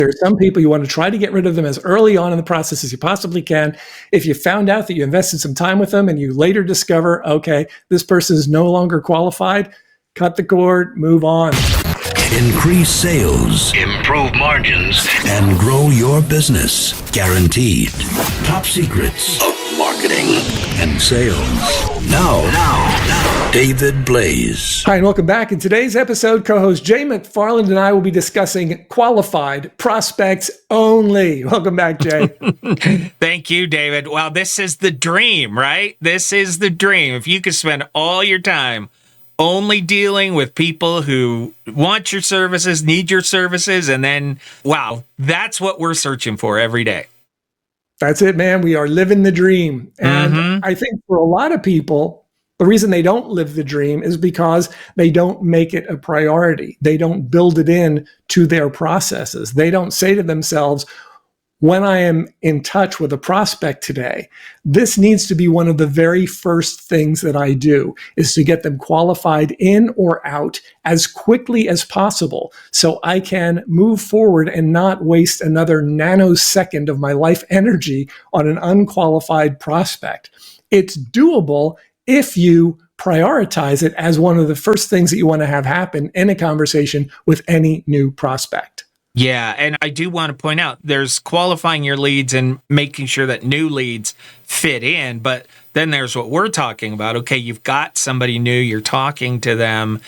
There are some people you want to try to get rid of them as early on in the process as you possibly can. If you found out that you invested some time with them and you later discover, okay, this person is no longer qualified, cut the cord, move on. Increase sales, improve margins, and grow your business. Guaranteed. Top secrets of marketing and sales. Now, David Blaze. Hi, and welcome back. In today's episode, co-host Jay McFarland and I will be discussing qualified prospects only. Welcome back, Jay. Thank you, David. Well, this is the dream, right? This is the dream. If you could spend all your time only dealing with people who want your services, need your services, and then, wow, that's what we're searching for every day. That's it, man. We are living the dream. And I think for a lot of people, the reason they don't live the dream is because they don't make it a priority. They don't build it in to their processes. They don't say to themselves, when I am in touch with a prospect today, this needs to be one of the very first things that I do, is to get them qualified in or out as quickly as possible so I can move forward and not waste another nanosecond of my life energy on an unqualified prospect. It's doable if you prioritize it as one of the first things that you want to have happen in a conversation with any new prospect. Yeah, and I do want to point out there's qualifying your leads and making sure that new leads fit in, but then there's what we're talking about. Okay, you've got somebody new, you're talking to them.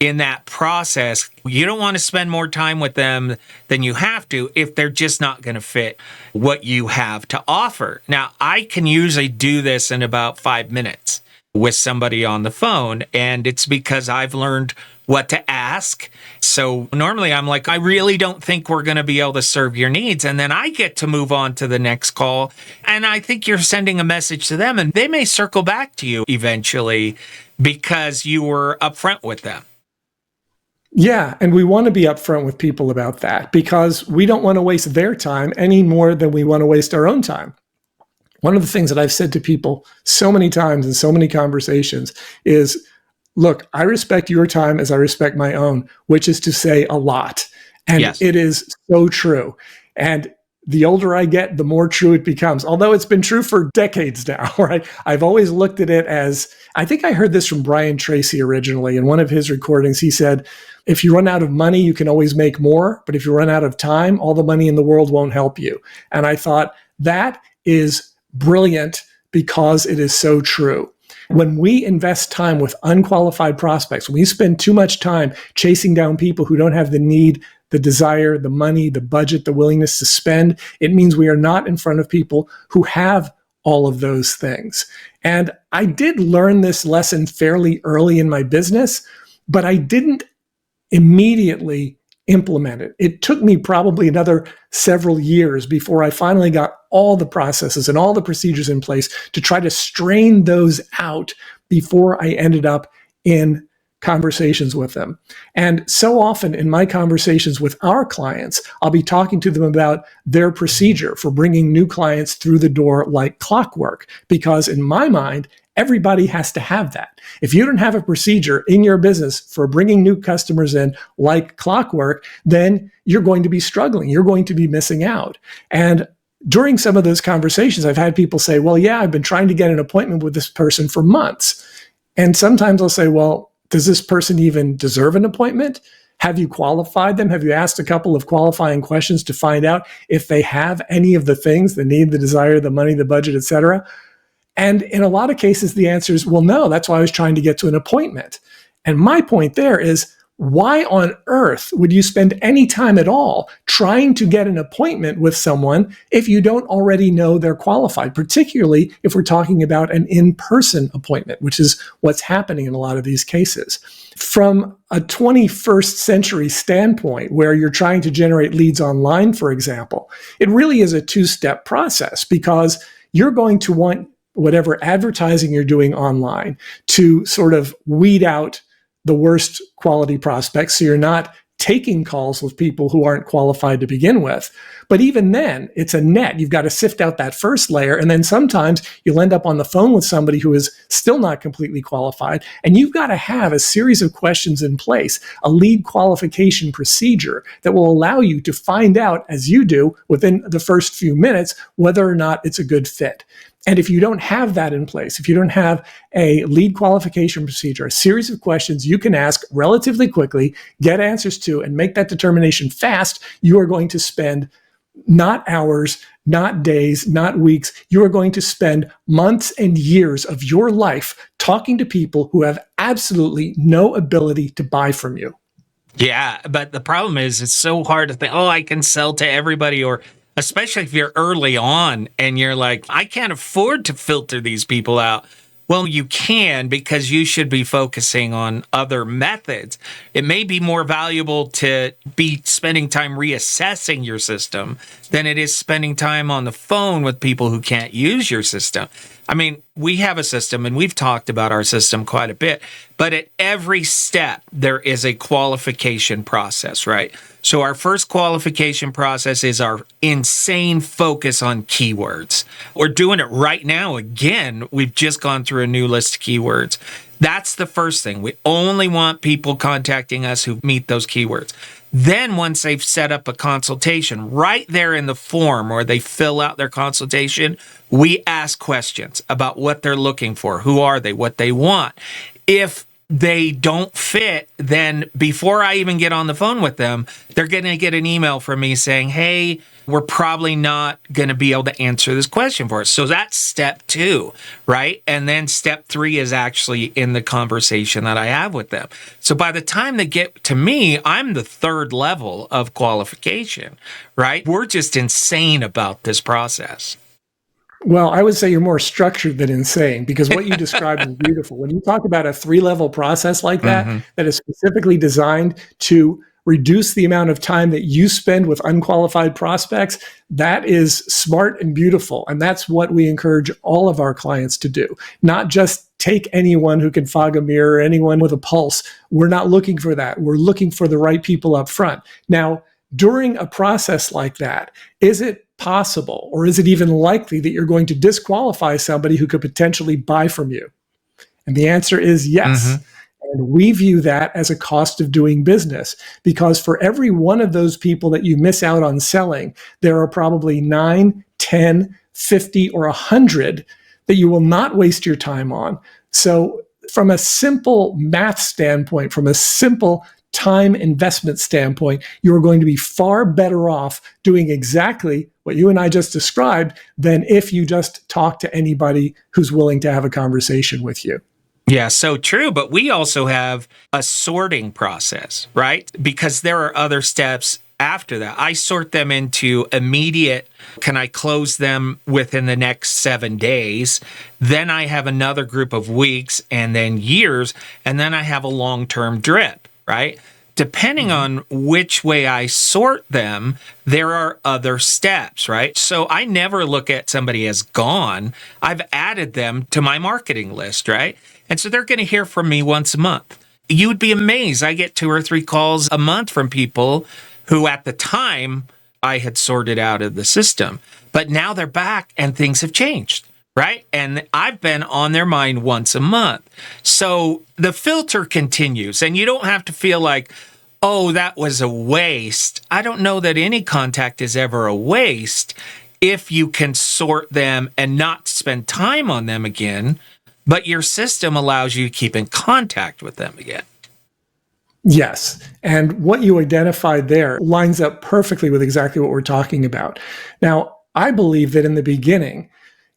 In that process, you don't want to spend more time with them than you have to if they're just not going to fit what you have to offer. Now, I can usually do this in about 5 minutes with somebody on the phone, and it's because I've learned what to ask. So normally I'm like, I really don't think we're going to be able to serve your needs. And then I get to move on to the next call. And I think you're sending a message to them, and they may circle back to you eventually because you were upfront with them. Yeah, and we want to be upfront with people about that because we don't want to waste their time any more than we want to waste our own time. One of the things that I've said to people so many times in so many conversations is, look, I respect your time as I respect my own, which is to say a lot. And yes, it is so true. And the older I get, the more true it becomes. Although it's been true for decades now, right? I've always looked at it as, I think I heard this from Brian Tracy originally in one of his recordings. He said, if you run out of money, you can always make more. But if you run out of time, all the money in the world won't help you. And I thought that is brilliant because it is so true. When we invest time with unqualified prospects, when we spend too much time chasing down people who don't have the need, the desire, the money, the budget, the willingness to spend, it means we are not in front of people who have all of those things. And I did learn this lesson fairly early in my business, but I didn't immediately implement it. It took me probably another several years before I finally got all the processes and all the procedures in place to try to strain those out before I ended up in conversations with them. And so often in my conversations with our clients, I'll be talking to them about their procedure for bringing new clients through the door like clockwork, because in my mind, everybody has to have that. If you don't have a procedure in your business for bringing new customers in like clockwork, then you're going to be struggling. You're going to be missing out. And during some of those conversations, I've had people say, well, yeah, I've been trying to get an appointment with this person for months. And sometimes I'll say, well, does this person even deserve an appointment? Have you qualified them? Have you asked a couple of qualifying questions to find out if they have any of the things, the need, the desire, the money, the budget, et cetera? And in a lot of cases, the answer is, well, no, that's why I was trying to get to an appointment. And my point there is, why on earth would you spend any time at all trying to get an appointment with someone if you don't already know they're qualified, particularly if we're talking about an in-person appointment, which is what's happening in a lot of these cases. From a 21st century standpoint, where you're trying to generate leads online, for example, it really is a two-step process because you're going to want whatever advertising you're doing online to sort of weed out the worst quality prospects so you're not taking calls with people who aren't qualified to begin with. But even then, it's a net. You've got to sift out that first layer. And then sometimes you'll end up on the phone with somebody who is still not completely qualified. And you've got to have a series of questions in place, a lead qualification procedure that will allow you to find out, as you do within the first few minutes, whether or not it's a good fit. And if you don't have that in place, if you don't have a lead qualification procedure, a series of questions you can ask relatively quickly, get answers to, and make that determination fast, you are going to spend not hours, not days, not weeks. You are going to spend months and years of your life talking to people who have absolutely no ability to buy from you. Yeah, but the problem is it's so hard to think, oh, I can sell to everybody, or especially if you're early on and you're like, I can't afford to filter these people out. Well, you can, because you should be focusing on other methods. It may be more valuable to be spending time reassessing your system than it is spending time on the phone with people who can't use your system. I mean, we have a system, and we've talked about our system quite a bit, but at every step, there is a qualification process, right? So our first qualification process is our insane focus on keywords. We're doing it right now. Again, we've just gone through a new list of keywords. That's the first thing. We only want people contacting us who meet those keywords. Then once they've set up a consultation, right there in the form where they fill out their consultation, we ask questions about what they're looking for. Who are they? What they want. If they don't fit, then before I even get on the phone with them, they're going to get an email from me saying, hey, we're probably not going to be able to answer this question for us. So that's step 2, right? And then step 3 is actually in the conversation that I have with them. So by the time they get to me, I'm the 3rd level of qualification, right? We're just insane about this process. Well, I would say you're more structured than insane, because what you described is beautiful. When you talk about a 3-level process like that, that is specifically designed to reduce the amount of time that you spend with unqualified prospects, that is smart and beautiful. And that's what we encourage all of our clients to do. Not just take anyone who can fog a mirror, anyone with a pulse. We're not looking for that. We're looking for the right people up front. Now, during a process like that, is it possible, or is it even likely, that you're going to disqualify somebody who could potentially buy from you? And the answer is yes. And we view that as a cost of doing business, because for every one of those people that you miss out on selling, there are probably 9, 10, 50, or 100 that you will not waste your time on. So from a simple math standpoint, from a simple time investment standpoint, you're going to be far better off doing exactly what you and I just described than if you just talk to anybody who's willing to have a conversation with you. Yeah, so true. But we also have a sorting process, right? Because there are other steps after that. I sort them into immediate, can I close them within the next 7 days? Then I have another group of weeks, and then years, and then I have a long-term drip, right? Depending on which way I sort them, there are other steps, right? So I never look at somebody as gone. I've added them to my marketing list, right? And so they're going to hear from me once a month. You would be amazed. I get 2 or 3 calls a month from people who at the time I had sorted out of the system, but now they're back and things have changed. Right? And I've been on their mind once a month. So the filter continues, and you don't have to feel like, oh, that was a waste. I don't know that any contact is ever a waste if you can sort them and not spend time on them again, but your system allows you to keep in contact with them again. Yes. And what you identified there lines up perfectly with exactly what we're talking about. Now, I believe that in the beginning,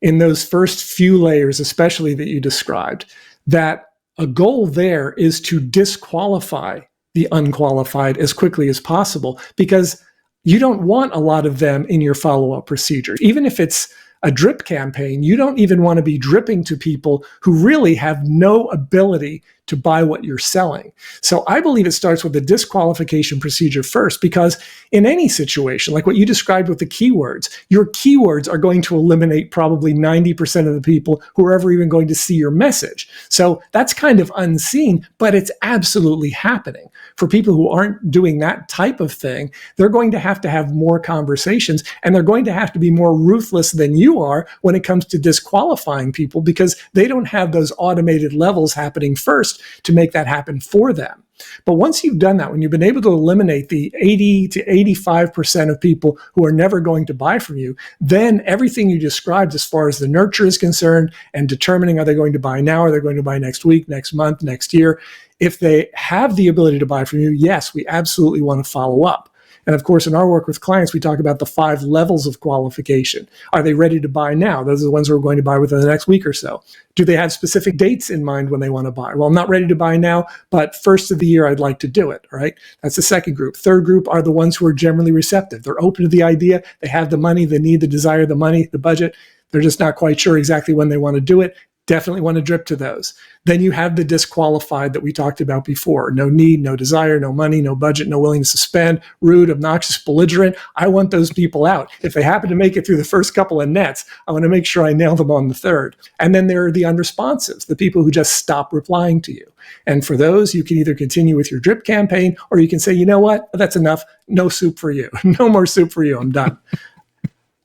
in those first few layers, especially that you described, that a goal there is to disqualify the unqualified as quickly as possible, because you don't want a lot of them in your follow-up procedure. Even if it's a drip campaign, you don't even want to be dripping to people who really have no ability to buy what you're selling. So I believe it starts with the disqualification procedure first, because in any situation, like what you described with the keywords, your keywords are going to eliminate probably 90% of the people who are ever even going to see your message. So that's kind of unseen, but it's absolutely happening. For people who aren't doing that type of thing, they're going to have more conversations, and they're going to have to be more ruthless than you are when it comes to disqualifying people, because they don't have those automated levels happening first to make that happen for them. But once you've done that, when you've been able to eliminate the 80 to 85% of people who are never going to buy from you, then everything you described as far as the nurture is concerned and determining, are they going to buy now, are they going to buy next week, next month, next year, if they have the ability to buy from you, yes, we absolutely want to follow up. And of course, in our work with clients, we talk about the 5 levels of qualification. Are they ready to buy now? Those are the ones who are going to buy within the next week or so. Do they have specific dates in mind when they want to buy? Well, I'm not ready to buy now, but first of the year, I'd like to do it, right? That's the second group. Third group are the ones who are generally receptive. They're open to the idea. They have the money, the need, the desire, the money, the budget. They're just not quite sure exactly when they want to do it. Definitely want to drip to those. Then you have the disqualified that we talked about before. No need, no desire, no money, no budget, no willingness to spend, rude, obnoxious, belligerent. I want those people out. If they happen to make it through the first couple of nets, I want to make sure I nail them on the third. And then there are the unresponsives, the people who just stop replying to you. And for those, you can either continue with your drip campaign, or you can say, you know what, that's enough. No soup for you. No more soup for you. I'm done.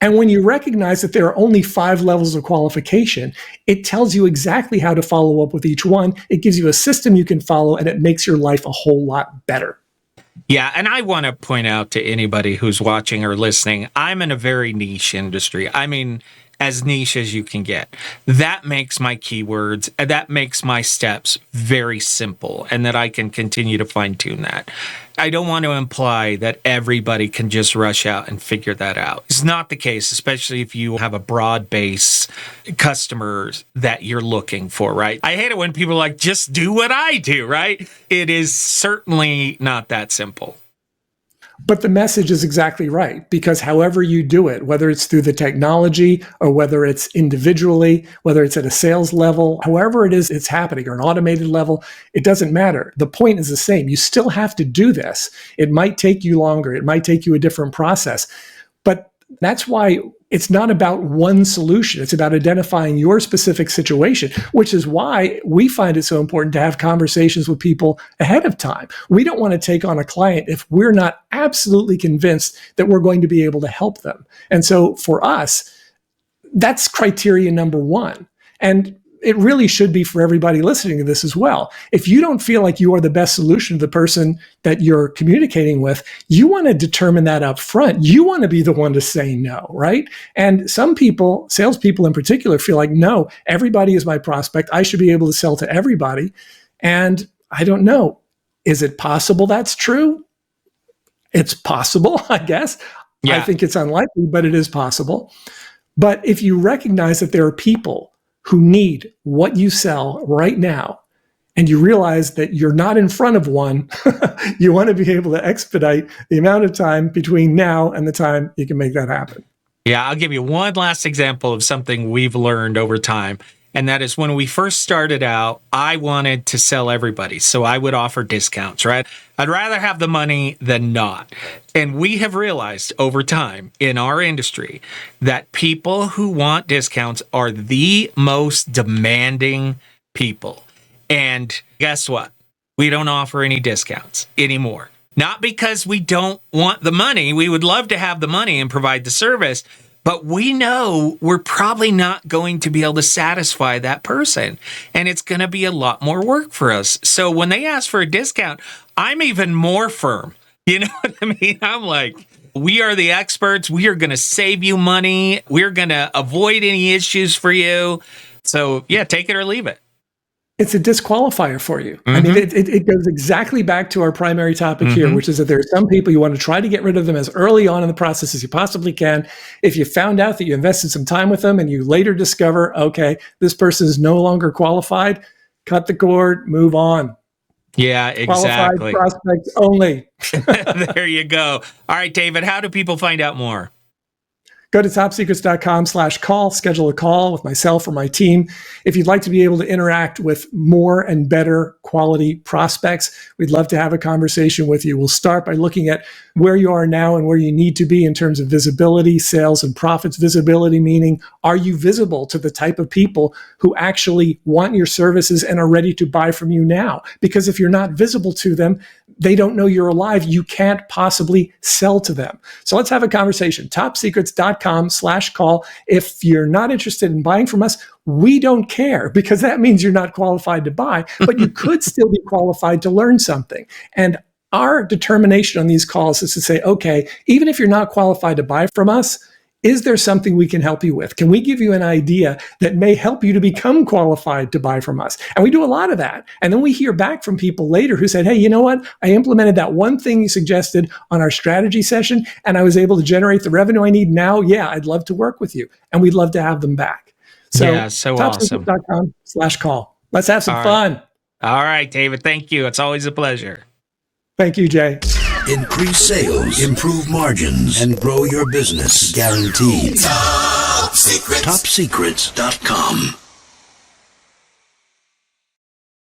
And when you recognize that there are only 5 levels of qualification, it tells you exactly how to follow up with each one. It gives you a system you can follow, and it makes your life a whole lot better. Yeah, and I want to point out to anybody who's watching or listening, I'm in a very niche industry. I mean, as niche as you can get. That makes my keywords, that makes my steps very simple, and that I can continue to fine tune that. I don't want to imply that everybody can just rush out and figure that out. It's not the case, especially if you have a broad base customers that you're looking for, right? I hate it when people are like, just do what I do, right? It is certainly not that simple. But the message is exactly right, because however you do it, whether it's through the technology or whether it's individually, whether it's at a sales level, however it is it's happening, or an automated level, it doesn't matter. The point is the same. You still have to do this. It might take you longer. It might take you a different process. But that's why it's not about one solution. It's about identifying your specific situation, which is why we find it so important to have conversations with people ahead of time. We don't want to take on a client if we're not absolutely convinced that we're going to be able to help them. And so for us, that's criteria number 1. And it really should be for everybody listening to this as well. If you don't feel like you are the best solution to the person that you're communicating with, you want to determine that up front. You want to be the one to say no, right? And some people, salespeople in particular, feel like, no, everybody is my prospect. I should be able to sell to everybody. And I don't know. Is it possible that's true? It's possible, I guess. Yeah. I think it's unlikely, but it is possible. But if you recognize that there are people who need what you sell right now, and you realize that you're not in front of one, you want to be able to expedite the amount of time between now and the time you can make that happen. Yeah, I'll give you one last example of something we've learned over time. And that is when we first started out, I wanted to sell everybody. So I would offer discounts, right? I'd rather have the money than not. And we have realized over time in our industry that people who want discounts are the most demanding people. And guess what? We don't offer any discounts anymore. Not because we don't want the money. We would love to have the money and provide the service. But we know we're probably not going to be able to satisfy that person. And it's going to be a lot more work for us. So when they ask for a discount, I'm even more firm. You know what I mean? I'm like, we are the experts. We are going to save you money. We're going to avoid any issues for you. So yeah, take it or leave it. It's a disqualifier for you. Mm-hmm. I mean, it goes exactly back to our primary topic here, which is that there are some people you want to try to get rid of them as early on in the process as you possibly can. If you found out that you invested some time with them and you later discover, okay, this person is no longer qualified, cut the cord, move on. Yeah, exactly. Qualified prospects only. There you go. All right, David, how do people find out more? Go to topsecrets.com/call, schedule a call with myself or my team. If you'd like to be able to interact with more and better quality prospects, we'd love to have a conversation with you. We'll start by looking at where you are now and where you need to be in terms of visibility, sales and profits visibility, meaning are you visible to the type of people who actually want your services and are ready to buy from you now? Because if you're not visible to them, they don't know you're alive. You can't possibly sell to them. So let's have a conversation. Topsecrets.com/call. If you're not interested in buying from us, we don't care, because that means you're not qualified to buy, but you could still be qualified to learn something. And our determination on these calls is to say, okay, even if you're not qualified to buy from us, is there something we can help you with? Can we give you an idea that may help you to become qualified to buy from us? And we do a lot of that. And then we hear back from people later who said, hey, you know what? I implemented that one thing you suggested on our strategy session, and I was able to generate the revenue I need now. Yeah, I'd love to work with you. And we'd love to have them back. So, yeah, so awesome. topsecrets.com/call. Let's have some fun. All right, David. Thank you. It's always a pleasure. Thank you, Jay. Increase sales, improve margins, and grow your business. Guaranteed. Top Secrets. TopSecrets.com.